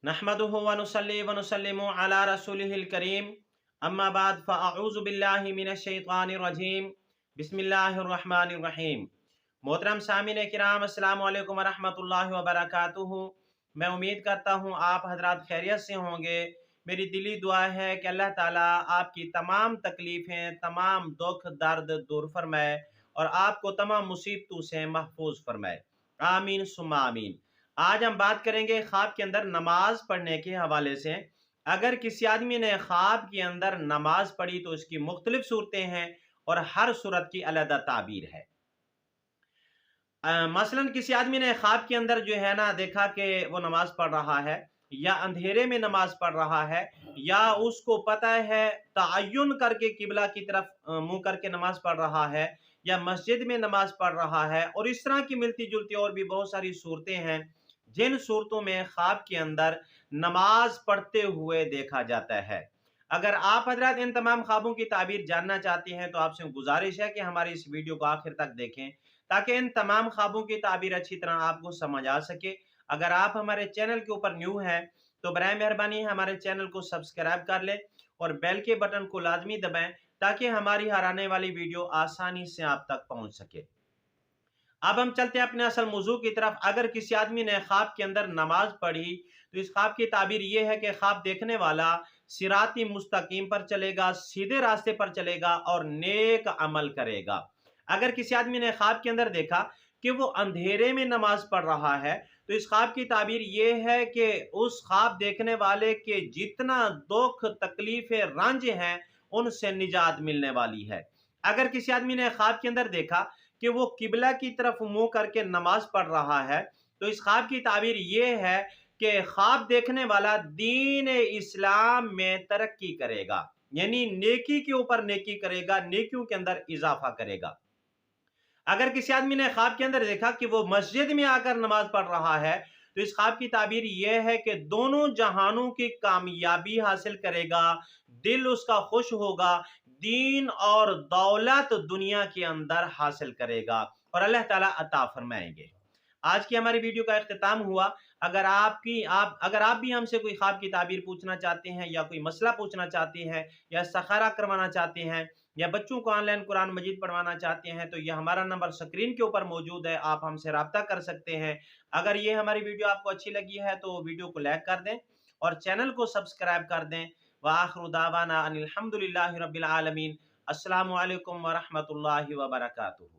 नहमदुहु व नुसल्ली व नुसल्लिमु अला रसूलिहिल करीम अम्मा बाद फ़अऊज़ु बिल्लाहि मिनश शैतानिर रजीम बिस्मिल्लाहिर रहमानिर रहीम। मोहतरम सामीन किराम, अस्सलामु अलैकुम व रहमतुल्लाहि व बरकातुहू। मैं उम्मीद करता हूँ आप हजरात खैरियत से होंगे। मेरी दिली दुआ है कि अल्लाह ताला आपकी तमाम तकलीफ़ें, तमाम दुख दर्द दूर फरमाए और आपको तमाम मुसीबतों से महफूज फरमाए। आमीन सुम्मा आमीन। आज हम बात करेंगे ख्वाब के अंदर नमाज पढ़ने के हवाले से। अगर किसी आदमी ने ख्वाब के अंदर नमाज पढ़ी तो इसकी मुख्तलिफ सूरतें हैं और हर सूरत की अलग ताबीर है। मसलन किसी आदमी ने ख्वाब के अंदर जो है ना देखा कि वो नमाज पढ़ रहा है या अंधेरे में नमाज पढ़ रहा है या उसको पता है तयन करके किबला की तरफ मुंह करके नमाज पढ़ रहा है या मस्जिद में नमाज पढ़ रहा है, और इस तरह की मिलती जुलती और भी बहुत सारी सूरतें हैं जिन सूरतों में ख्वाब के अंदर नमाज पढ़ते हुए देखा जाता है। अगर आप हजरत इन तमाम ख्वाबों की ताबीर जानना चाहते हैं तो आपसे गुजारिश है कि हमारी इस वीडियो को आखिर तक देखें ताकि इन तमाम ख्वाबों की ताबीर अच्छी तरह आपको समझ आ सके। अगर आप हमारे चैनल के ऊपर न्यू हैं तो बराए मेहरबानी हमारे चैनल को सब्सक्राइब कर लें और बेल के बटन को लाजमी दबाएं ताकि हमारी हर आने वाली वीडियो आसानी से आप तक पहुंच सके। अब हम चलते हैं अपने असल मौजू की तरफ। अगर किसी आदमी ने ख्वाब के अंदर नमाज पढ़ी तो इस ख्वाब की ताबीर यह है कि ख्वाब देखने वाला सिराती मुस्तकीम पर चलेगा, सीधे रास्ते पर चलेगा और नेक अमल करेगा। अगर किसी आदमी ने ख्वाब के अंदर देखा कि वो अंधेरे में नमाज पढ़ रहा है तो इस ख्वाब की ताबीर ये है कि उस ख्वाब देखने वाले के जितना दुख तकलीफें रंज हैं उनसे निजात मिलने वाली है। अगर किसी आदमी ने ख्वाब के अंदर देखा कि वो किबला की तरफ मुंह करके नमाज पढ़ रहा है तो इस ख्वाब की ताबीर ये है कि ख्वाब देखने वाला दीन इस्लाम में तरक्की करेगा, यानी नेकी के ऊपर नेकी करेगा, नेकियों के अंदर इजाफा करेगा। अगर किसी आदमी ने ख्वाब के अंदर देखा कि वो मस्जिद में आकर नमाज पढ़ रहा है तो इस ख्वाब की ताबीर यह है कि दोनों जहानों की कामयाबी हासिल करेगा, दिल उसका खुश होगा, दीन और दौलत दुनिया के अंदर हासिल करेगा और अल्लाह ताला अता फरमाएंगे। आज की हमारी वीडियो का इख्तिताम हुआ। अगर आप भी हमसे कोई ख्वाब की ताबीर पूछना चाहते हैं या कोई मसला पूछना चाहते हैं या सखारा करवाना चाहते हैं या बच्चों को ऑनलाइन कुरान मजीद पढ़वाना चाहते हैं तो यह हमारा नंबर स्क्रीन के ऊपर मौजूद है, आप हमसे रब्ता कर सकते हैं। अगर ये हमारी वीडियो आपको अच्छी लगी है तो वीडियो को लाइक कर दें और चैनल को सब्सक्राइब कर दें। व आखिरु दावाना अनिल हम्दुलिल्लाहि रब्बिल आलमीन। अस्सलामु अलैकुम व रहमतुल्लाहि व बरकातुहू।